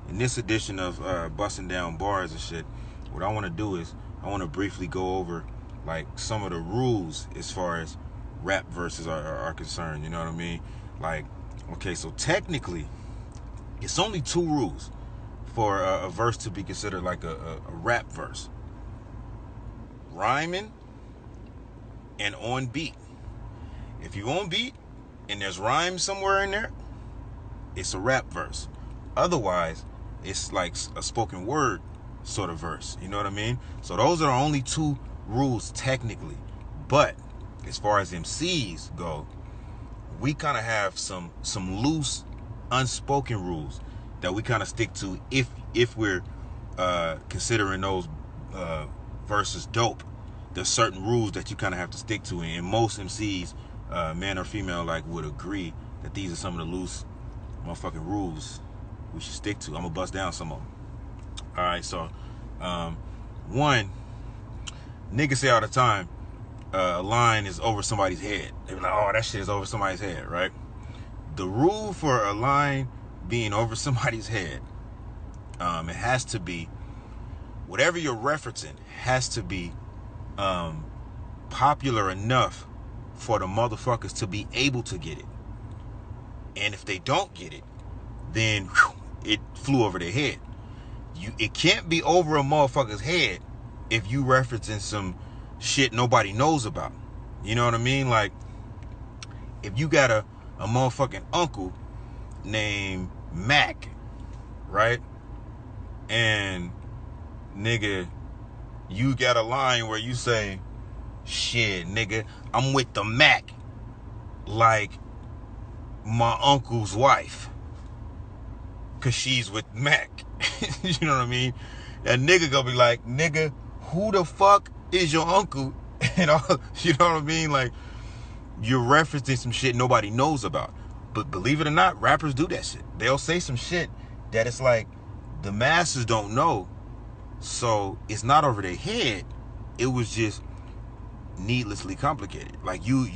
in this edition of Bussin' Down Bars and shit, what I want to do is I want to briefly go over like some of the rules as far as rap verses are concerned. You know what I mean? Like, okay, so technically, it's only 2 rules for a verse to be considered like a rap verse: rhyming and on beat. If you on beat and there's rhyme somewhere in there, it's a rap verse. Otherwise, it's like a spoken word sort of verse. You know what I mean? So those are only 2 rules technically. But as far as MCs go, we kind of have some loose, unspoken rules that we kind of stick to if we're considering those verses dope. There's certain rules that you kind of have to stick to, and most MCs, man or female, like would agree that these are some of the loose motherfucking rules we should stick to. I'm gonna bust down some of them. All right, so one, niggas say all the time, a line is over somebody's head. They be like, oh, that shit is over somebody's head, right? The rule for a line being over somebody's head, it has to be, whatever you're referencing has to be popular enough for the motherfuckers to be able to get it. And if they don't get it, then whew, it flew over their head. It can't be over a motherfucker's head if you referencing some shit nobody knows about. You know what I mean? Like, if you got a motherfucking uncle named Mac, right? And nigga, you got a line where you say, shit, nigga, I'm with the Mac like my uncle's wife, cause she's with Mac. You know what I mean? That nigga gonna be like, nigga, who the fuck is your uncle? You know what I mean? Like, you're referencing some shit nobody knows about. But believe it or not, rappers do that shit. They'll say some shit that it's like the masses don't know, so it's not over their head. It was just needlessly complicated. Like you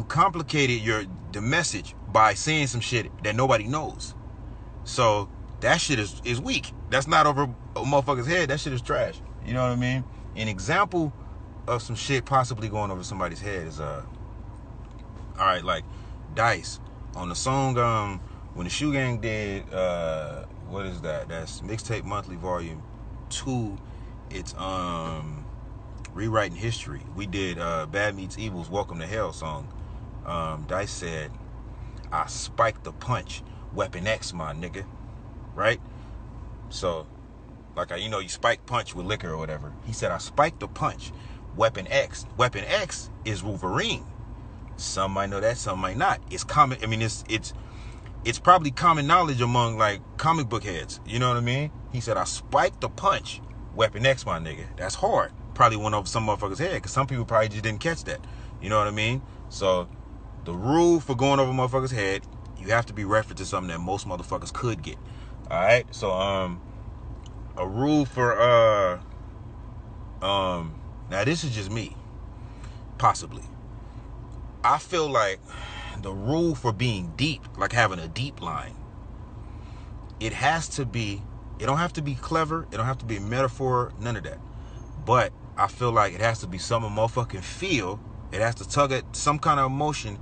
complicated the message by saying some shit that nobody knows. So that shit is weak. That's not over a motherfucker's head. That shit is trash. You know what I mean? An example of some shit possibly going over somebody's head is alright, like Dice on the song when the Shoe Gang did what is that? That's Mixtape Monthly Volume 2. It's Rewriting History. We did Bad Meets Evil's Welcome to Hell song. Dice said, I spiked the punch, Weapon X, my nigga. Right? So, like, you spike punch with liquor or whatever. He said, I spiked the punch, Weapon X. Weapon X is Wolverine. Some might know that, some might not. It's common. I mean, it's probably common knowledge among like comic book heads. You know what I mean? He said, I spiked the punch, Weapon X, my nigga. That's hard. Probably went over some motherfucker's head, because some people probably just didn't catch that. You know what I mean? So the rule for going over a motherfucker's head, you have to be referencing something that most motherfuckers could get. All right. So a rule for now this is just me, possibly. I feel like the rule for being deep, like having a deep line, it has to be, it don't have to be clever, it don't have to be a metaphor, none of that. But I feel like it has to be something motherfucking feel. It has to tug at some kind of emotion.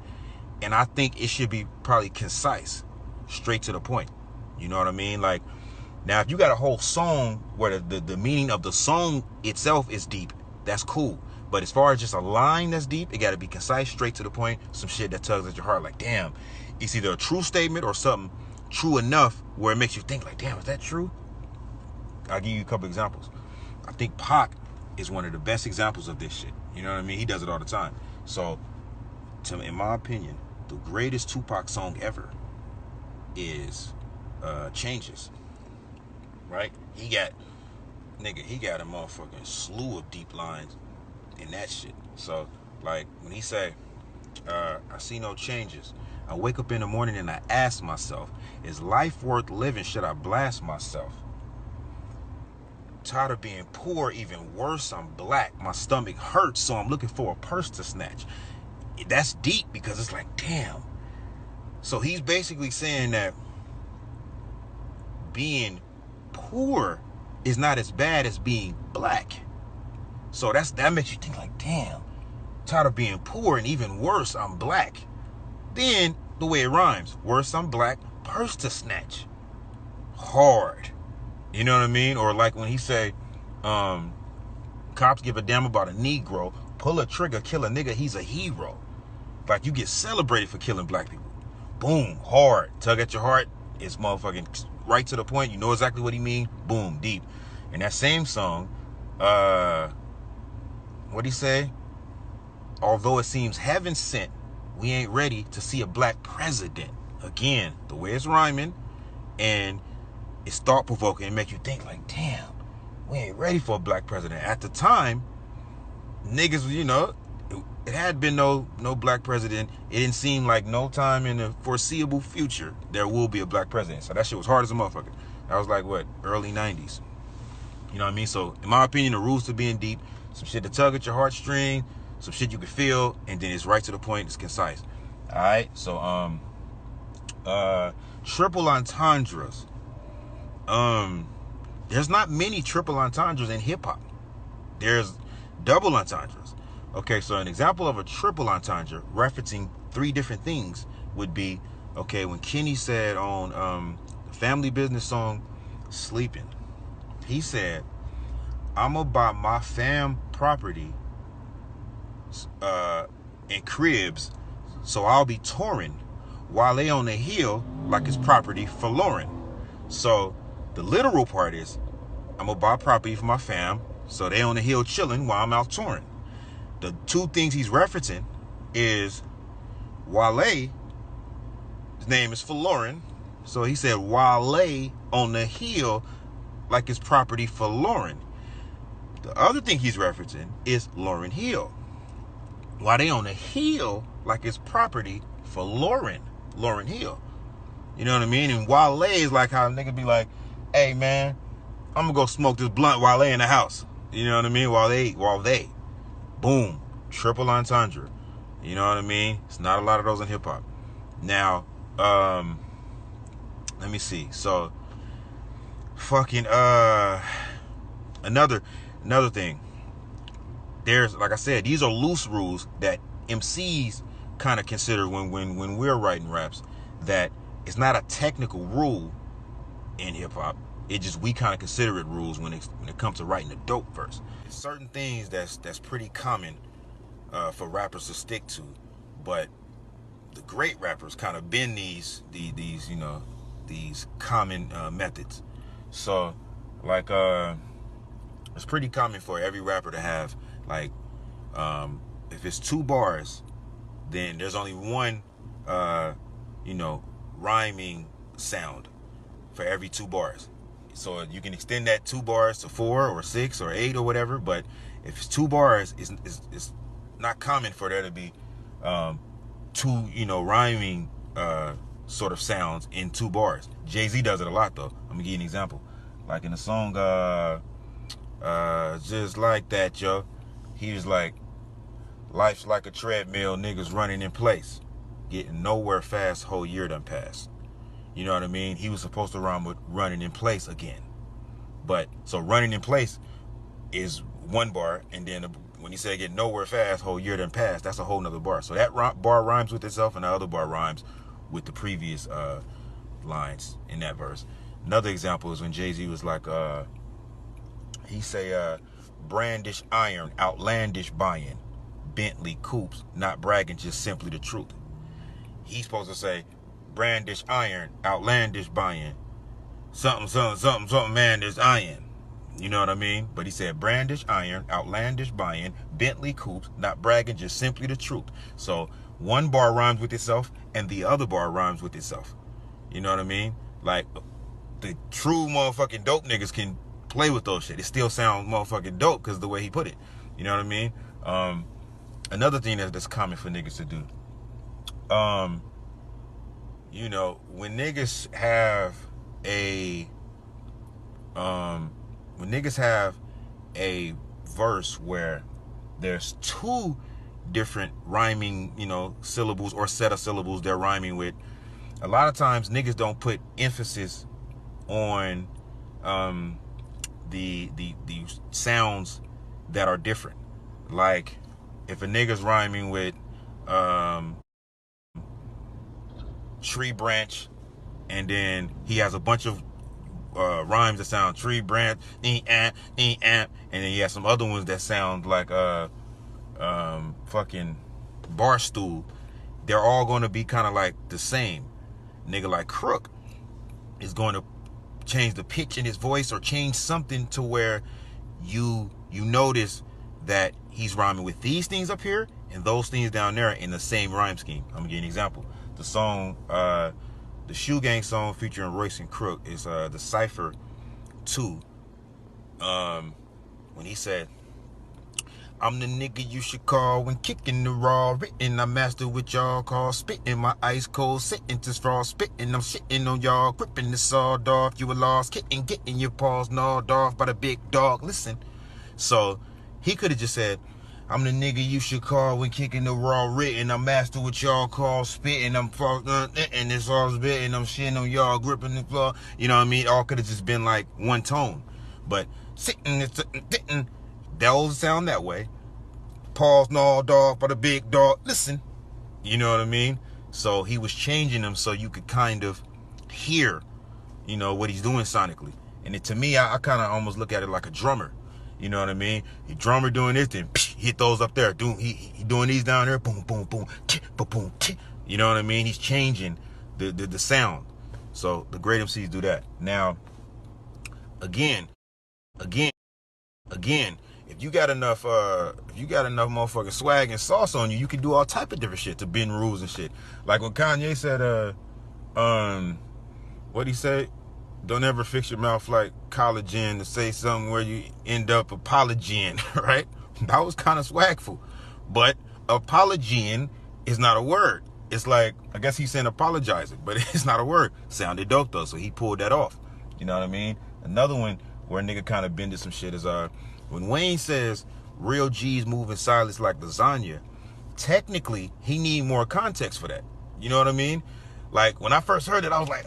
And I think it should be probably concise, straight to the point. You know what I mean? Like, now if you got a whole song where the meaning of the song itself is deep, that's cool. But as far as just a line that's deep, it got to be concise, straight to the point, some shit that tugs at your heart. Like, damn, it's either a true statement or something true enough where it makes you think like, damn, is that true? I'll give you a couple examples. I think Pac is one of the best examples of this shit. You know what I mean? He does it all the time. So, in my opinion, the greatest Tupac song ever is Changes. Right? He got a motherfucking slew of deep lines in that shit. So, like, when he say, I see no changes. I wake up in the morning and I ask myself, is life worth living? Should I blast myself? Tired of being poor, even worse, I'm black. My stomach hurts, so I'm looking for a purse to snatch. That's deep, because it's like, damn. So he's basically saying that being poor is not as bad as being black. So that makes you think like, damn, tired of being poor, and even worse, I'm black. Then the way it rhymes, worse, I'm black, purse to snatch. Hard. You know what I mean? Or like when he say, cops give a damn about a Negro, pull a trigger, kill a nigga, he's a hero. Like, you get celebrated for killing black people. Boom, hard. Tug at your heart. It's motherfucking right to the point. You know exactly what he mean. Boom, deep. And that same song, what'd he say? Although it seems heaven sent, we ain't ready to see a black president. Again, the way it's rhyming, and it's thought-provoking and make you think like, damn, we ain't ready for a black president. At the time, niggas, you know, it had been no black president. It didn't seem like no time in the foreseeable future there will be a black president. So that shit was hard as a motherfucker. That was like, what, early 90s. You know what I mean? So, in my opinion, the rules to being deep, some shit to tug at your heartstring, some shit you can feel, and then it's right to the point, it's concise. Alright? So, triple entendres. There's not many triple entendres in hip-hop. There's double entendres. Okay, so an example of a triple entendre referencing three different things would be, okay, when Kenny said on the Family Business song, Sleeping, he said, I'ma buy my fam property in cribs, so I'll be touring while they on the hill like it's property for Lauren. So the literal part is, I'm gonna buy property for my fam, so they on the hill chilling while I'm out touring. The two things he's referencing is Wale, his name is for Lauren, so he said Wale on the hill like it's property for Lauren. The other thing he's referencing is Lauryn Hill. Why they on the hill like it's property for Lauryn Hill. You know what I mean? And Wale is like how a nigga be like, hey man, I'm gonna go smoke this blunt while they in the house. You know what I mean? While they. Boom. Triple entendre. You know what I mean? It's not a lot of those in hip hop. Now, let me see. So, fucking, another thing. There's, like I said, these are loose rules that MCs kind of consider when we're writing raps, that it's not a technical rule in hip hop. It just, we kind of consider it rules when it comes to writing a dope verse. Certain things that's pretty common for rappers to stick to, but the great rappers kind of bend these you know, these common methods. So like it's pretty common for every rapper to have like if it's 2 bars, then there's only one you know, rhyming sound for every 2 bars. So you can extend that 2 bars to 4 or 6 or 8 or whatever, but if it's 2 bars, it's not common for there to be 2, you know, rhyming sort of sounds in 2 bars. Jay-Z does it a lot though. I'm gonna give you an example. Like in the song Just Like That, yo, he was like, life's like a treadmill, niggas running in place, getting nowhere fast, whole year done passed. You know what I mean? He was supposed to rhyme with running in place again. But, so running in place is 1 bar, and then when he said get nowhere fast, whole year done passed, that's a whole nother bar. So that bar rhymes with itself, and the other bar rhymes with the previous lines in that verse. Another example is when Jay-Z was like, he say, brandish iron, outlandish buying, Bentley coupes, not bragging, just simply the truth. He's supposed to say, brandish iron, outlandish buying, something, man, this iron. You know what I mean? But he said brandish iron, outlandish buying, Bentley coupes, not bragging, just simply the truth. So 1 bar rhymes with itself, and the other bar rhymes with itself. You know what I mean? Like, the true motherfucking dope niggas can play with those shit. It still sounds motherfucking dope because of the way he put it. You know what I mean? Another thing that's common for niggas to do. You know, when niggas have a verse where there's 2 different rhyming, you know, syllables or set of syllables they're rhyming with, a lot of times niggas don't put emphasis on the sounds that are different. Like if a nigga's rhyming with tree branch, and then he has a bunch of rhymes that sound tree branch, and then he has some other ones that sound like fucking bar stool. They're all going to be kind of like the same. Nigga like Crook is going to change the pitch in his voice or change something to where you notice that he's rhyming with these things up here and those things down there in the same rhyme scheme. I'm gonna give you an example. The song, the Shoe Gang song featuring Royce and Crook is the Cypher 2. When he said, I'm the nigga you should call when kicking the raw. Written, I master what y'all call spitting my ice cold sentences frost. Spitting, I'm shitting on y'all. Gripping the sawed off. You were lost. Getting your paws gnawed off by the big dog. Listen. So he could have just said, I'm the nigga you should call when kicking the raw. Written, I master what y'all call spitting. I'm and it's all spitting. I'm shitting on y'all. Gripping the floor. You know what I mean? All could have just been like one tone. But sitting, those sound that way. Paws gnawed off by the big dog. Listen. You know what I mean? So he was changing them so you could kind of hear, you know, what he's doing sonically. And to me, I kind of almost look at it like a drummer. You know what I mean? The drummer doing this, then hit those up there. He doing these down there. Boom, boom, boom. Boom, boom. You know what I mean? He's changing the sound. So the great MCs do that. Now, again, if you got enough motherfucking swag and sauce on you, you can do all type of different shit to bend rules and shit. Like when Kanye said, what'd he say? Don't ever fix your mouth like collagen to say something where you end up apologizing, right? That was kind of swagful. But apologizing is not a word. It's like, I guess he's saying apologizing, but it's not a word. Sounded dope though, so he pulled that off. You know what I mean? Another one where a nigga kind of bended some shit is when Wayne says real G's move in silence like lasagna, technically he need more context for that. You know what I mean? Like when I first heard it, I was like,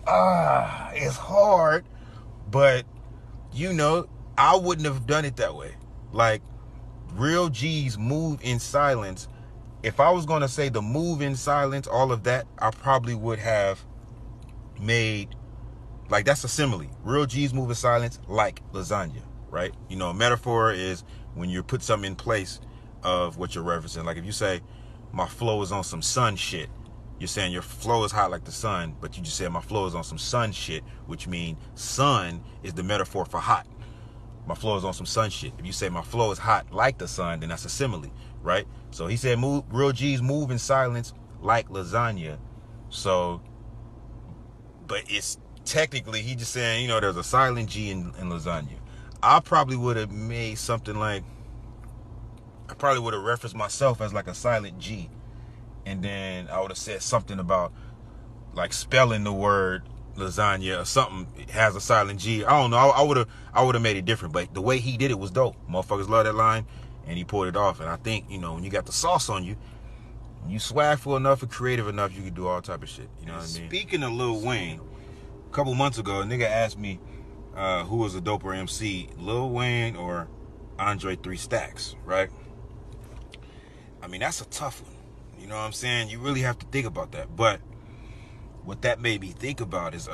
it's hard, but you know, I wouldn't have done it that way. Like real G's move in silence. If I was going to say the move in silence, all of that, I probably would have made, like that's a simile. Real G's move in silence like lasagna, right? You know, a metaphor is when you put something in place of what you're referencing. Like if you say, my flow is on some sun shit, you're saying your flow is hot like the sun, but you just said my flow is on some sun shit, which means sun is the metaphor for hot. My flow is on some sun shit. If you say my flow is hot like the sun, then that's a simile, right? So he said real G's move in silence like lasagna. So, but it's technically, he just saying, you know, there's a silent G in lasagna. I probably would have made something like, I probably would have referenced myself as like a silent G. And then I would have said something about like spelling the word lasagna or something. It has a silent G. I don't know. I would have made it different. But the way he did it was dope. Motherfuckers love that line, and he pulled it off. And I think, you know, when you got the sauce on you, you swagful enough and creative enough, you can do all type of shit. You know what I mean? Speaking of Lil Wayne, a couple months ago, a nigga asked me who was a doper MC, Lil Wayne or Andre 3 Stacks, right? I mean, that's a tough one. You know what I'm saying? You really have to think about that. But what that made me think about is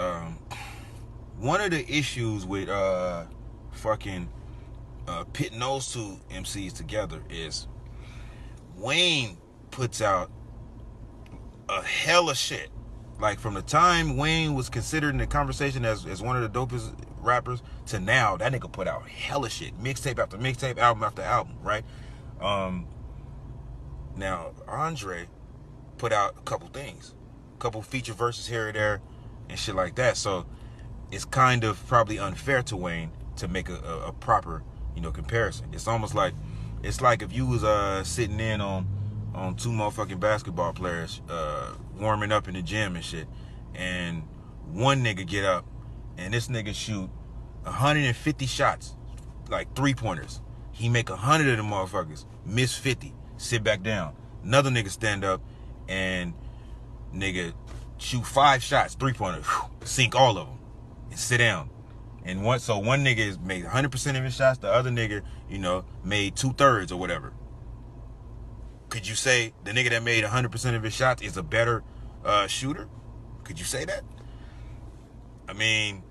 one of the issues with pitting those two MCs together is Wayne puts out a hella shit. Like from the time Wayne was considered in the conversation as one of the dopest rappers to now, that nigga put out hella shit. Mixtape after mixtape, album after album, right? Now, Andre put out a couple things. A couple feature verses here or there and shit like that. So it's kind of probably unfair to Wayne to make a proper, you know, comparison. It's almost like, it's like if you was sitting in on two motherfucking basketball players warming up in the gym and shit, and one nigga get up and this nigga shoot 150 shots, like 3-pointers. He make 100 of them motherfuckers, miss 50. Sit back down. Another nigga stand up and nigga shoot 5 shots, 3-pointers, sink all of them, and sit down. And one nigga made 100% of his shots, the other nigga, you know, made 2/3 or whatever. Could you say the nigga that made 100% of his shots is a better shooter? Could you say that? I mean,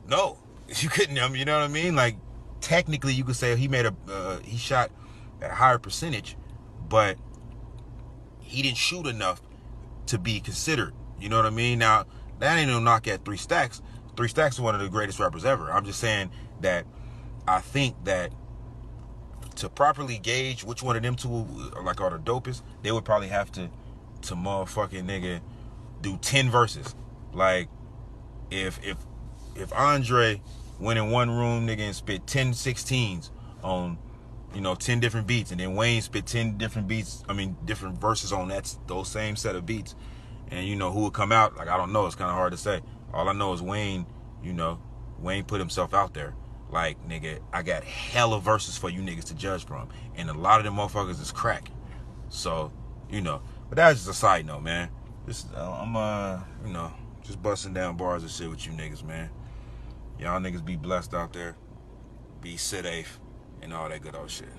no, you couldn't. I mean, you know what I mean? Like, technically, you could say he shot at a higher percentage, but he didn't shoot enough to be considered. You know what I mean? Now, that ain't no knock at 3 Stacks. 3 Stacks is one of the greatest rappers ever. I'm just saying that I think that to properly gauge which one of them two like are the dopest, they would probably have to motherfucking nigga do 10 verses. Like, if Andre went in one room, nigga, and spit 10 16s on, you know, 10 different beats, and then Wayne spit 10 different beats, different verses on those same set of beats, and, you know, who would come out, like, I don't know, it's kind of hard to say. All I know is Wayne put himself out there. Like, nigga, I got hella verses for you niggas to judge from, and a lot of them motherfuckers is crack. So, you know, but that's just a side note, man. I'm you know, just busting down bars and shit with you niggas, man. Y'all niggas be blessed out there. Be safe and all that good old shit.